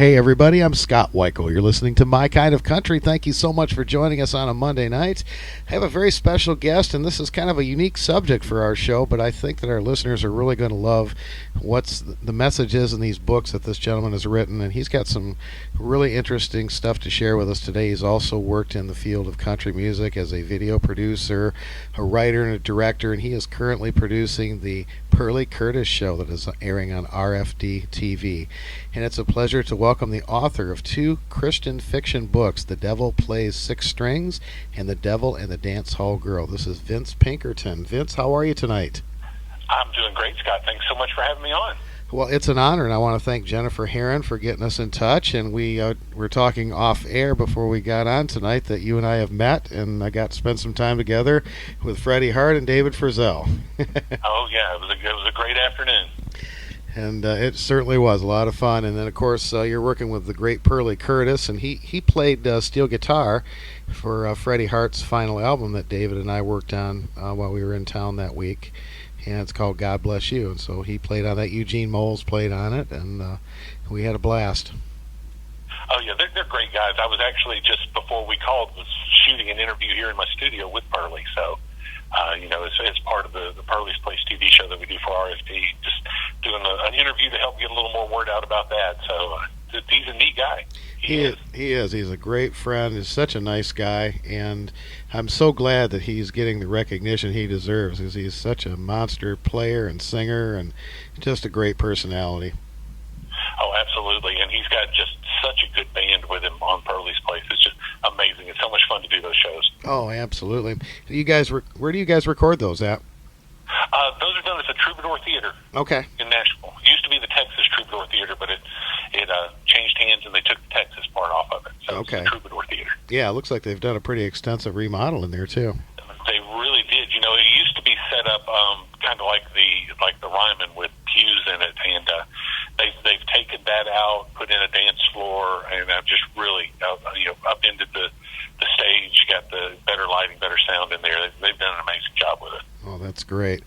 Hey everybody, I'm Scott Wikle. You're listening to My Kind of Country. Thank you so much for joining us on a Monday night. I have a very special guest, and this is kind of a unique subject for our show, but I think that our listeners are really going to love what's the message is in these books that this gentleman has written, and he's got some really interesting stuff to share with us today. He's also worked in the field of country music as a video producer, a writer, and a director, and he is currently producing the Pearlie Curtis Show that is airing on RFD TV. And it's a pleasure to welcome the author of two Christian fiction books, The Devil Plays Six Strings and The Devil and the Dance Hall Girl. This is Vince Pinkerton. Vince, how are you tonight? I'm doing great, Scott. Thanks so much for having me on. Well, it's an honor, and I want to thank Jennifer Herron for getting us in touch. And we were talking off air before we got on tonight that you and I have met, and I got to spend some time together with Freddie Hart and David Frizzell. Oh, yeah, it was a great afternoon. And it certainly was a lot of fun. And then, of course, you're working with the great Pearlie Curtis, and he played steel guitar for Freddie Hart's final album that David and I worked on while we were in town that week. And it's called God Bless You. And so he played on that. Eugene Moles played on it, and we had a blast. Oh, yeah, they're great guys. I was actually, just before we called, was shooting an interview here in my studio with Pearlie. So, it's part of the Pearlie's Place TV show that we do for RFD, just doing an interview to help get a little more word out about that. So he's a neat guy. He is. He's a great friend. He's such a nice guy, and I'm so glad that he's getting the recognition he deserves, because he's such a monster player and singer and just a great personality. Oh, absolutely, and he's got just such a good band with him on Pearlie's Place. It's just amazing. It's so much fun to do those shows. Oh, absolutely. Where do you guys record those at? Those are done at the Troubadour Theater. Okay. In Nashville. It used to be the Texas Troubadour Theater, but it changed hands and they took the Texas part off of it. So okay. It's the Troubadour Theater. Yeah, it looks like they've done a pretty extensive remodel in there too. They really did. It used to be set up kind of like the Ryman with pews in it, and they've taken that out, put in a dance floor, and I've just really upended the stage, got the better lighting, better sound in there. They've done an amazing job with it. Oh, that's great.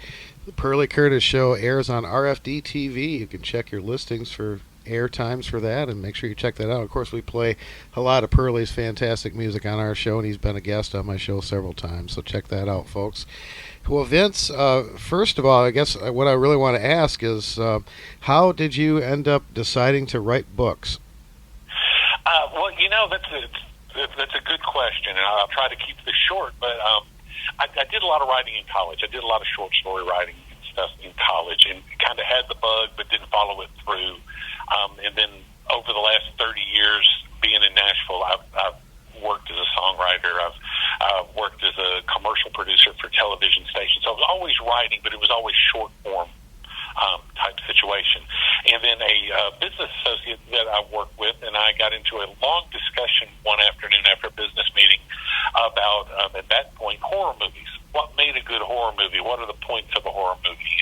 The Pearlie Curtis Show airs on RFD TV. You can check your listings for air times for that, and make sure you check that out. Of course, we play a lot of Pearlie's fantastic music on our show, and he's been a guest on my show several times, so check that out, folks. Well, Vince, first of all, I guess what I really want to ask is, how did you end up deciding to write books? Well, that's a good question, and I'll try to keep this short, but I did a lot of writing in college. I did a lot of short story writing and stuff in college, and kind of had the bug but didn't follow it through. And then over the last 30 years being in Nashville, I've worked as a songwriter. I've worked as a commercial producer for television stations. So I was always writing, but it was always short form type situation. And then a business associate that I worked with and I got into a long discussion one afternoon after a business meeting about, at that point, horror movies. What made a good horror movie? What are the points of a horror movie?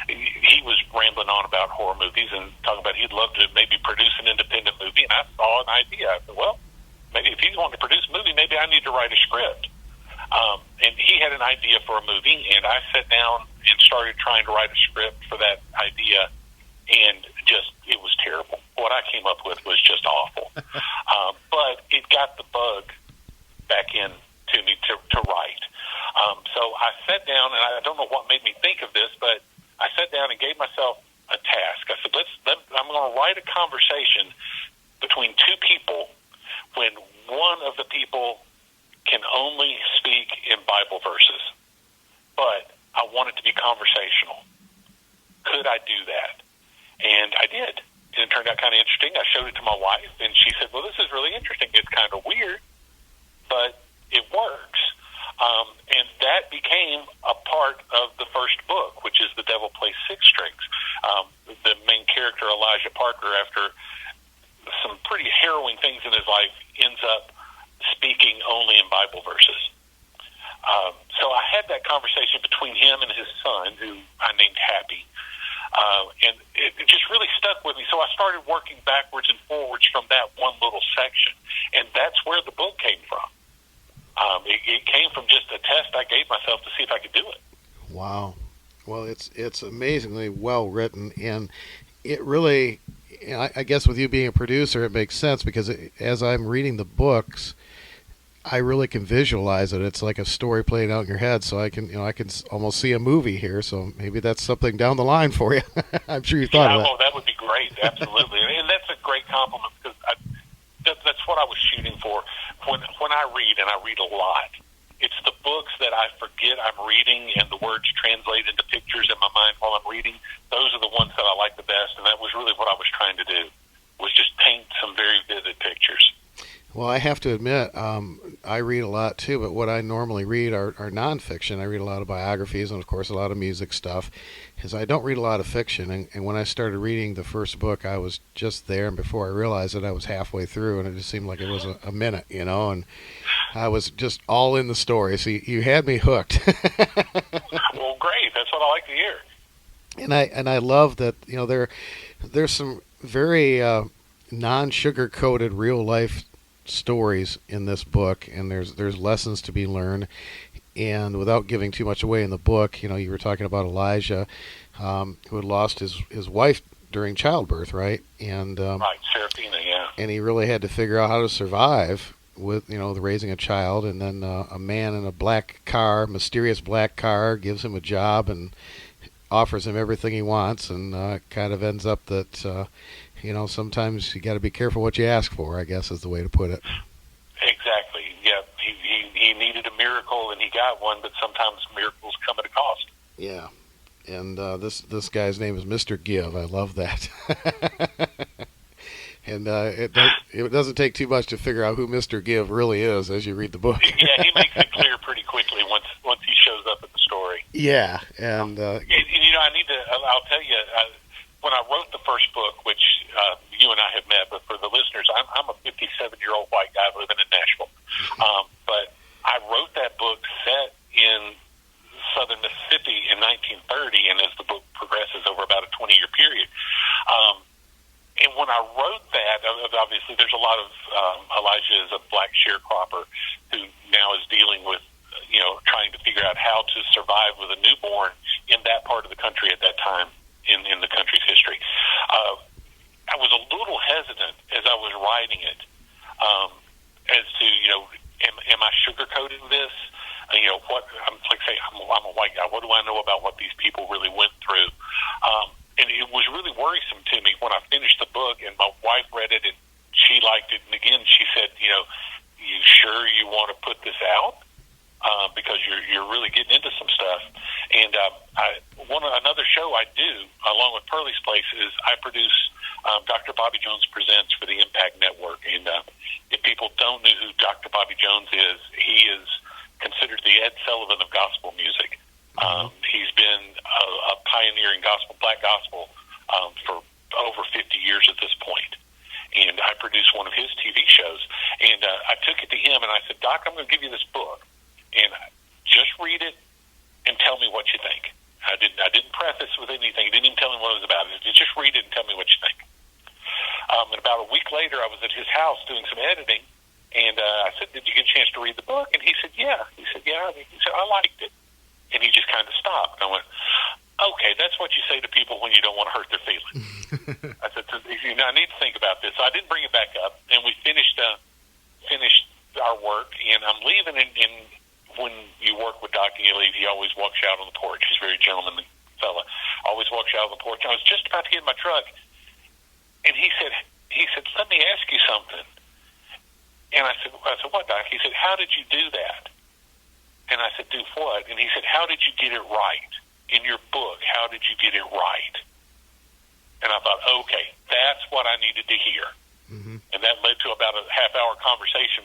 And he was rambling on about horror movies and talking about he'd love to maybe produce an independent movie. And I saw an idea. I said, well, maybe if he's wanting to produce a movie, maybe I need to write a script. And he had an idea for a movie, and I sat down and started trying to write a script for that idea, and it was terrible. What I came up with was just awful. But it got the bug back in to me to write. So I sat down, and I don't know what made me think of this, but I sat down and gave myself a task. I said, I'm going to write a conversation between two people when one of the people can only speak in Bible verses, but I want it to be conversational. Could I do that? And I did. And it turned out kind of interesting. I showed it to my wife, and she said, well, this is really interesting. It's kind of weird, but it works. And that became a part of the first book, which is The Devil Plays Six Strings. The main character, Elijah Parker, after some pretty harrowing things in his life, ends up speaking only in Bible verses. So I had that conversation between him and his son, who I named Happy. And it just really stuck with me. So I started working backwards and forwards from that one little section. And that's where the book came from. It came from just a test I gave myself to see if I could do it. Wow. Well, it's amazingly well written, and it really I guess with you being a producer, it makes sense because as I'm reading the books, I really can visualize it. It's like a story playing out in your head, so I can almost see a movie here. So maybe that's something down the line for you. I'm sure you thought of that. Well, that would be great, absolutely, and that's a great compliment because that's what I was shooting for. When I read, and I read a lot, it's the books that I forget I'm reading, and the words translate into pictures in my mind while I'm reading. Those are the ones that I like the best, and that was really what I was trying to do, was just paint some very vivid pictures. Well, I have to admit, I read a lot too, but what I normally read are nonfiction. I read a lot of biographies and, of course, a lot of music stuff, because I don't read a lot of fiction. And when I started reading the first book, I was just there, and before I realized it, I was halfway through, and it just seemed like it was a minute, and I was just all in the story. So you had me hooked. Well, great. That's what I like to hear. And I love that, there's some very non-sugar coated real life stories in this book, and there's lessons to be learned. And without giving too much away in the book, you were talking about Elijah, who had lost his wife during childbirth, right? And right, Seraphina, yeah. And he really had to figure out how to survive with the raising a child. And then a man in a black car, mysterious black car, gives him a job and offers him everything he wants, and kind of ends up that sometimes you got to be careful what you ask for, I guess is the way to put it. Exactly. Yeah, he needed a miracle and he got one, but sometimes miracles come at a cost. Yeah, and this guy's name is Mr. Give. I love that. And it doesn't take too much to figure out who Mr. Give really is as you read the book. Yeah, he makes it clear pretty quickly once he shows up in the story. Yeah, and I'll tell you, when I wrote the first book, which you and I have met, but for the listeners, I'm a 57-year-old white guy living in Nashville. But I wrote that book set in southern Mississippi in 1930, and as the book progresses over about a 20-year period. And when I wrote that, obviously there's a lot of Elijah is a black sharecropper who now is dealing with, trying to figure out how to survive with a newborn in that part of the country at that time in the country's history. I was a little hesitant as I was writing it as to, am I sugarcoating this? What I'm like, say, I'm a white guy. What do I know about what these people really went through? And it was really worrisome to me when I finished the book, and my wife read it, and she liked it. And again, she said, you sure you want to put this out? Because you're really getting into some stuff. And another show I do, along with Pearlie's Place, is I produce Dr. Bobby Jones Presents for the Impact Network. And if people don't know who Dr. Bobby Jones is, he is considered the Ed Sullivan of gospel music. He's been a pioneer in black gospel for over 50 years at this point. And I produced one of his TV shows. And I took it to him, and I said, Doc, I'm going to give you this book. And just read it and tell me what you think. I didn't preface with anything. I didn't even tell him what it was about. Just read it and tell me what you think. And about a week later, I was at his house doing some editing, and I said, did you get a chance to read the book? And he said, yeah. He said, I liked it. And he just kind of stopped. And I went, okay, that's what you say to people when you don't want to hurt their feelings. I said, I need to think about this. So I didn't bring it back up, and we finished our work, and I'm leaving, and when you work with Doc and you leave, he always walks out on the porch. He's a very gentlemanly fella. Always walks out on the porch. I was just about to get in my truck, and he said, let me ask you something. And I said, what, Doc? He said, how did you do that? And I said, do what? And he said, how did you get it right? In your book, how did you get it right? And I thought, okay, that's what I needed to hear. Mm-hmm. And that led to about a half-hour conversation,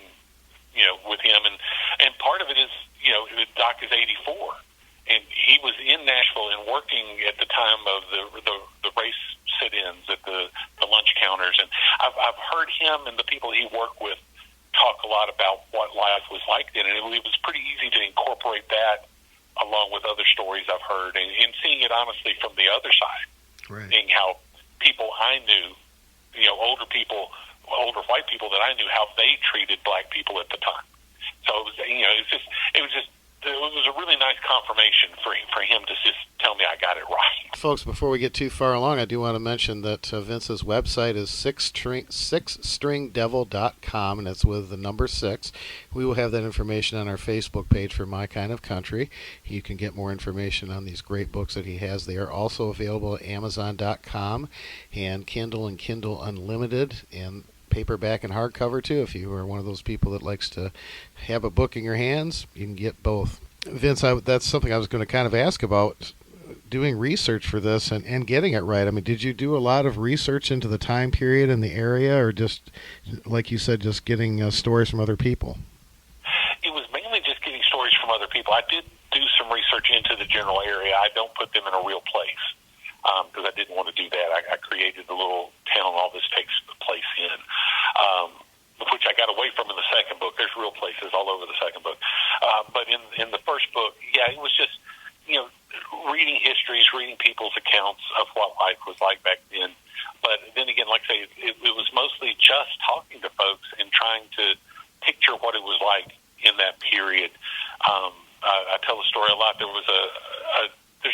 with him. And part of it is, Doc is 84. And he was in Nashville and working at the time of the race sit-ins at the lunch counters. And I've heard him and the people he worked with talk a lot about what life was like then. And it was pretty easy to incorporate that along with other stories I've heard, and seeing it honestly from the other side. Right. Seeing how people I knew, older white people that I knew, how they treated black people at the time. So it was, it was just it was a really nice confirmation for him to just tell me I got it right. Folks, before we get too far along, I do want to mention that Vince's website is sixstringdevil.com, and it's with the number 6. We will have that information on our Facebook page for My Kind of Country. You can get more information on these great books that he has there. Also available at Amazon.com and Kindle and Kindle Unlimited, and paperback and hardcover too. If you are one of those people that likes to have a book in your hands, you can get both. Vince, that's something I was going to kind of ask about, doing research for this and getting it right. I mean, did you do a lot of research into the time period and the area, or just, like you said, just getting stories from other people? It was mainly just getting stories from other people. I did do some research into the general area. I don't put them in a real place because I didn't want to do that. I created the little town all this takes place in, which I got away from in the second book. There's real places all over the second book. But in the first book, yeah, it was just, reading histories, reading people's accounts of what life was like back then. But then again, like I say, it was mostly just talking to folks and trying to picture what it was like in that period. I tell the story a lot. There's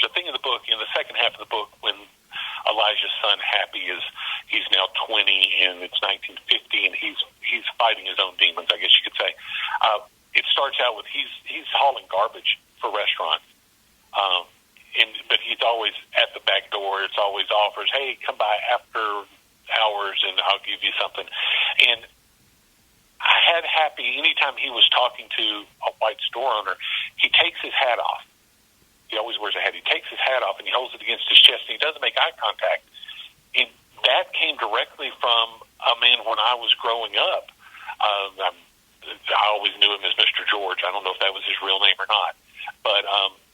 a thing in the book, in the second half of the book, when Elijah's son Happy he's now 20 and it's 1950 and he's fighting his own demons, I guess you could say. It starts out with he's hauling garbage for restaurants. But he's always at the back door. It's always offers, hey, come by after hours and I'll give you something. And I had Happy, anytime he was talking to a white store owner, he takes his hat off. He always wears a hat. He takes his hat off and he holds it against his chest and he doesn't make eye contact. And that came directly from a man when I was growing up. I always knew him as Mr. George. I don't know if that was his real name or not. But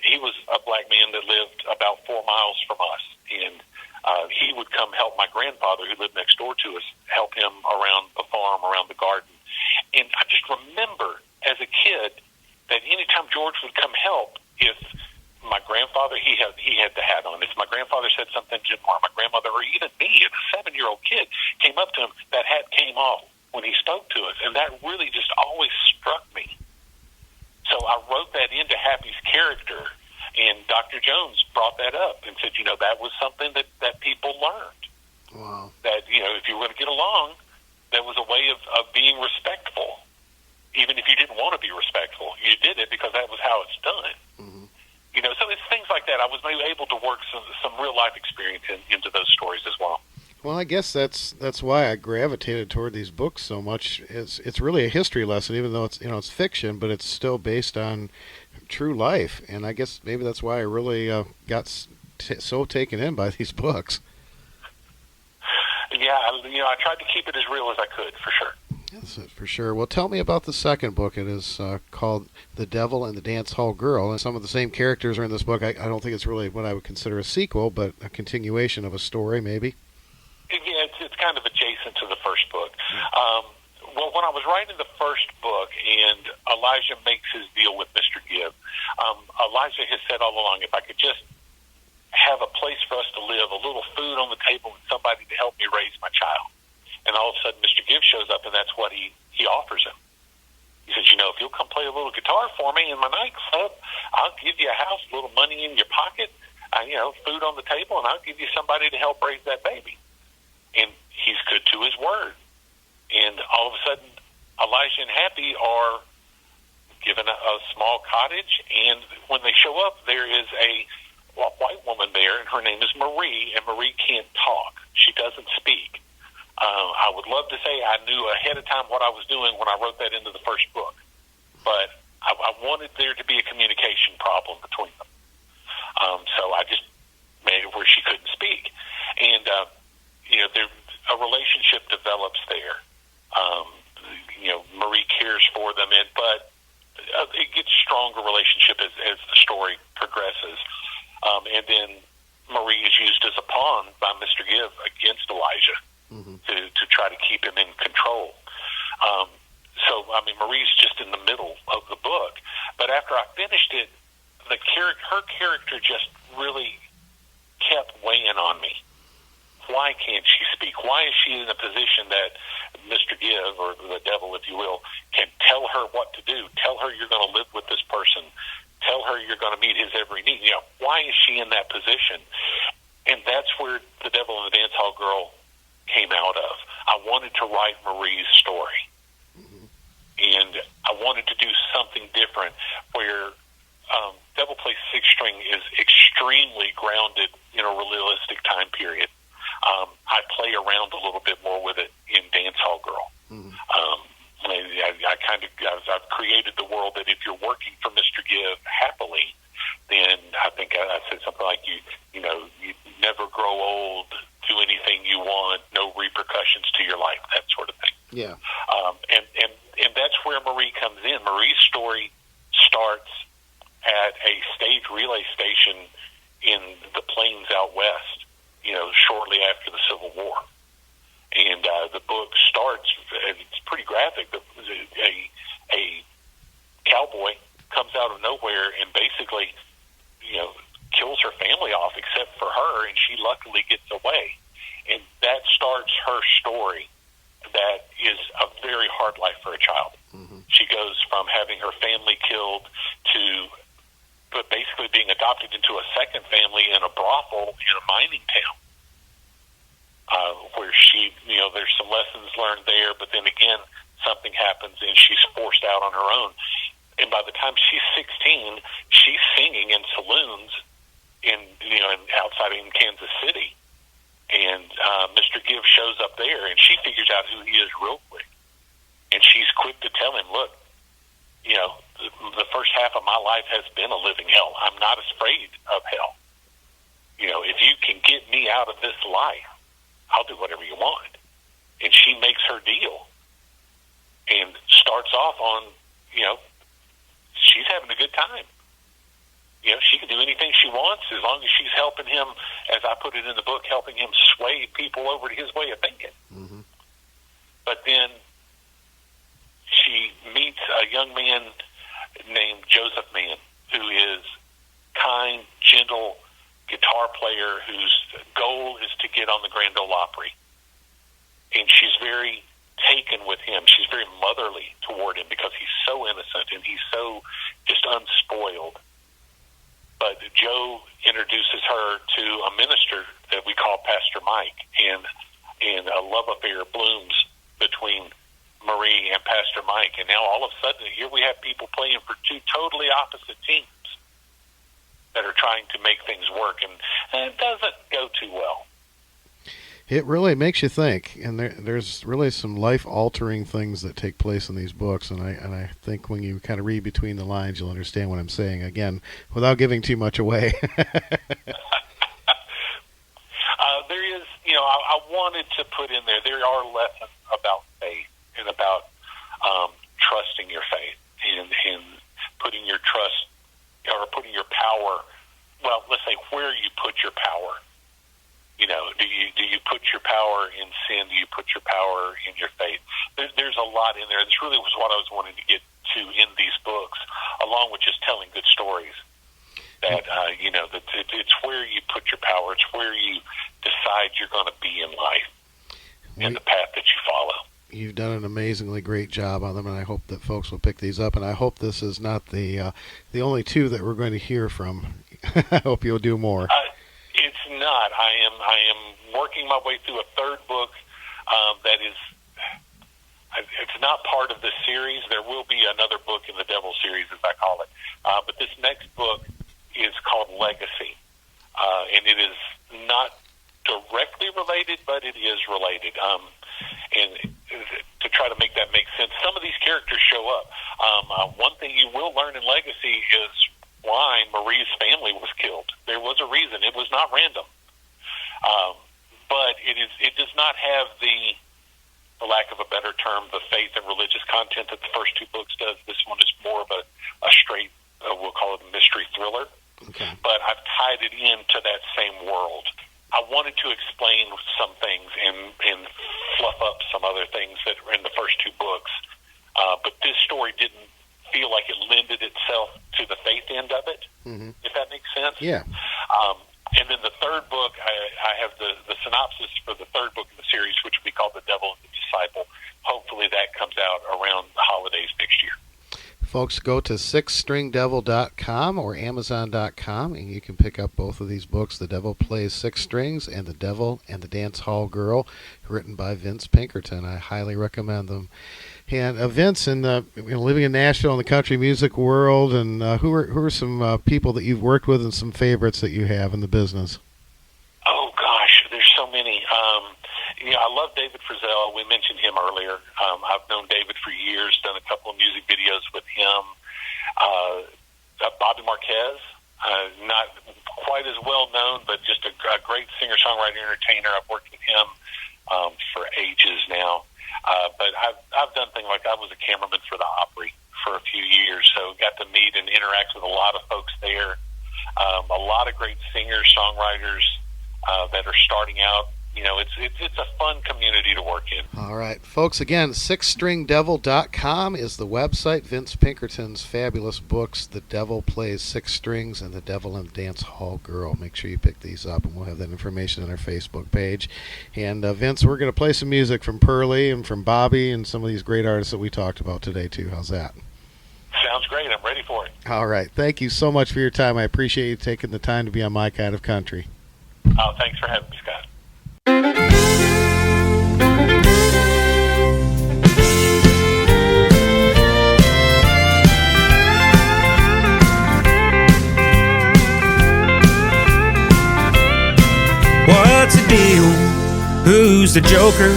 he was a black man that lived about 4 miles from us. And he would come help my grandfather, who lived next door to us, help him around the farm, around the garden. And I just remember as a kid that anytime George would come help, if my grandfather, he had the hat on. If my grandfather said something to him, or my grandmother, or even me, as a 7-year-old kid, came up to him, that hat came off when he spoke to us. And that really just always struck me. So I wrote that into Happy's character, and Dr. Jones brought that up and said, that was something that people learned. Wow. That, if you were going to get along, that was a way of being respectful. Even if you didn't want to be respectful, you did it because that was how it's done. Mm-hmm. So it's things like that. I was able to work some real life experience into those stories as well. Well, I guess that's why I gravitated toward these books so much. It's really a history lesson, even though it's fiction, but it's still based on true life. And I guess maybe that's why I really got so taken in by these books. Yeah, I tried to keep it as real as I could, for sure. Yes, for sure. Well, tell me about the second book. It is called The Devil and the Dance Hall Girl. And some of the same characters are in this book. I don't think it's really what I would consider a sequel, but a continuation of a story, maybe. Yeah, it's kind of adjacent to the first book. Well, when I was writing the first book and Elijah makes his deal with Mr. Gibb, Elijah has said all along, if I could just have a place for us to live, a little food on the table, and somebody to help me raise my child. And all of a sudden, Mr. Gibb shows up, and that's what he offers him. He says, if you'll come play a little guitar for me in my nightclub, I'll give you a house, a little money in your pocket, food on the table, and I'll give you somebody to help raise that baby. And he's good to his word. And all of a sudden, Elijah and Happy are given a small cottage, and when they show up, there is a white woman there, and her name is Marie, and Marie can't talk. She doesn't speak. I would love to say I knew ahead of time what I was doing when I wrote that into the first book, but I wanted there to be a communication problem between them. So I just made it where she couldn't speak. And, a relationship develops there. Marie cares for them, but it gets stronger relationship as the story progresses. And then Marie is used as a pawn by Mr. Gibb against Elijah. Mm-hmm. to try to keep him in control. Marie's just in the middle of the book. But after I finished it, her character just really kept weighing on me Why can't she speak? Why is she in a position that Mr. Give, or the devil, if you will, can tell her what to do, tell her you're going to live with this person, tell her you're going to meet his every need? Why is she in that position? And that's where The Devil and the Dance Hall Girl came out of. I wanted to write Marie's story. And I wanted to do something different where Devil Plays Six String is extremely grounded in a realistic time period. I play around a little bit more with it in Dance Hall Girl. I've created the world that if you're working for Mr. Give happily, then I think I said something like you never grow old, do anything you want, no repercussions to your life, that sort of thing. Yeah. And that's where Marie comes in. Marie's story starts at a stage relay station in the plains out west, shortly after the Civil War. And the book starts, it's pretty graphic, but a cowboy comes out of nowhere and basically, kills her family off except for her, and she luckily gets away. And that starts her story. That is a very hard life for a child. She goes from having her family killed to basically being adopted into a second family in a brothel in a mining town, where she, there's some lessons learned there, but then again, something happens and she's forced out on her own. And by the time she's 16, she's singing in saloons outside in Kansas City. And Mr. Give shows up there, and she figures out who he is real quick. And she's quick to tell him, look, the first half of my life has been a living hell. I'm not afraid of hell. If you can get me out of this life, I'll do whatever you want. And she makes her deal and starts off on, she's having a good time. She can do anything she wants as long as she's helping him, as I put it in the book, helping him sway people over to his way of thinking. But then she meets a young man named Joseph Mann, who is kind, gentle guitar player whose goal is to get on the Grand Ole Opry. And she's very taken with him. She's very motherly toward him because he's so innocent and he's so just unspoiled. But Joe introduces her to a minister that we call Pastor Mike, and a love affair blooms between Marie and Pastor Mike. And now all of a sudden, here we have people playing for two totally opposite teams that are trying to make things work, and it doesn't go too well. It really makes you think, and there's really some life-altering things that take place in these books, and I think when you kind of read between the lines, you'll understand what I'm saying, again, without giving too much away. There is, I wanted to put in there are lessons about faith and about trusting your faith and putting your trust, or putting your power, well, let's say where you put your power. Do you put your power in sin? Do you put your power in your faith? There's a lot in there. This really was what I was wanting to get to in these books, along with just telling good stories. That it's where you put your power. It's where you decide you're going to be in life, and the path that you follow. You've done an amazingly great job on them, and I hope that folks will pick these up. And I hope this is not the only two that we're going to hear from. I hope you'll do more. It's not. I am working my way through a third book that is. It's not part of this series. There will be another book in the Devil series, as I call it. But this next book is called Legacy, and it is not directly related, but it is related. And to try to make that make sense, some of these characters show up. One thing you will learn in Legacy is why Marie's family was killed. There was a reason. It was not random. But it does not have the, for lack of a better term, the faith and religious content that the first two books does. This one is more of a straight, we'll call it a mystery thriller. Okay. But I've tied it into that same world. I wanted to explain some things and fluff up some other things that were in the first two books. But this story didn't feel like it lended itself to the faith end of it, if that makes sense. Yeah. And then the third book, I have the synopsis for the third book in the series, which will be called The Devil and the Disciple. Hopefully that comes out around the holidays next year. Folks, go to sixstringdevil.com or amazon.com, and you can pick up both of these books, The Devil Plays Six Strings and The Devil and the Dance Hall Girl, written by Vince Pinkerton. I highly recommend them. And Vince, living in Nashville in the country music world, and who are some people that you've worked with and some favorites that you have in the business? Oh gosh, there's so many. I love David Frizzell. We mentioned him earlier. I've known David for years. Done a couple of music videos with him. Bobby Marquez, not quite as well known, but just a great singer, songwriter, entertainer. I've worked with him for ages now. But I've done things like I was a cameraman for the Opry for a few years, so got to meet and interact with a lot of folks there. A lot of great singers, songwriters that are starting out. It's a fun community to work in. All right, folks, again, sixstringdevil.com is the website. Vince Pinkerton's fabulous books, The Devil Plays Six Strings and The Devil and the Dance Hall Girl. Make sure you pick these up, and we'll have that information on our Facebook page. And, Vince, we're going to play some music from Pearlie and from Bobby and some of these great artists that we talked about today, too. How's that? Sounds great. I'm ready for it. All right. Thank you so much for your time. I appreciate you taking the time to be on My Kind of Country. Oh, thanks for having me, Scott. What's the deal? Who's the joker?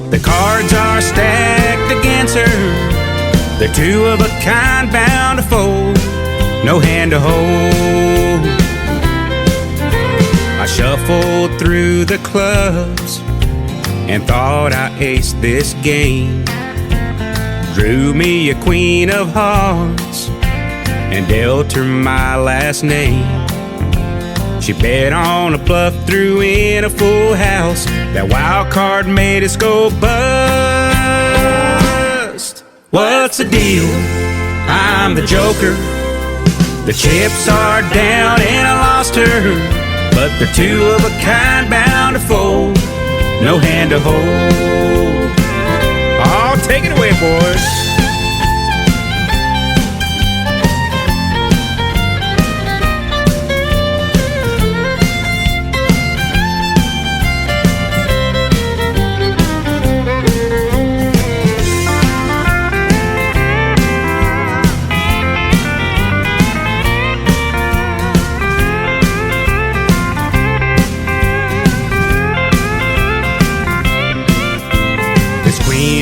The cards are stacked against her. They're two of a kind, bound to fold, no hand to hold. I shuffled through the clubs and thought I aced this game. Drew me a queen of hearts and dealt her my last name. She bet on a bluff, threw in a full house. That wild card made us go bust. What's the deal? I'm the joker. The chips are down and I lost her. But they're two of a kind, bound to fold, no hand to hold. Oh, take it away, boys.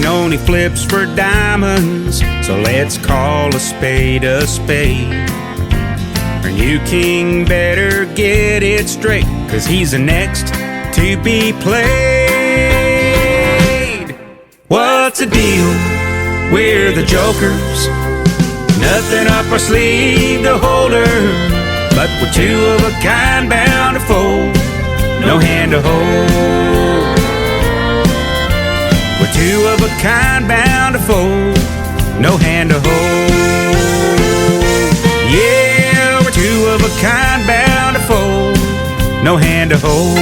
Only flips for diamonds, so let's call a spade a spade. Our new king better get it straight, 'cause he's the next to be played. What's the deal? We're the jokers. Nothing up our sleeve to hold her, but we're two of a kind, bound to fold, no hand to hold. We're two of a kind, bound to fold, no hand to hold. Yeah, we're two of a kind, bound to fold, no hand to hold.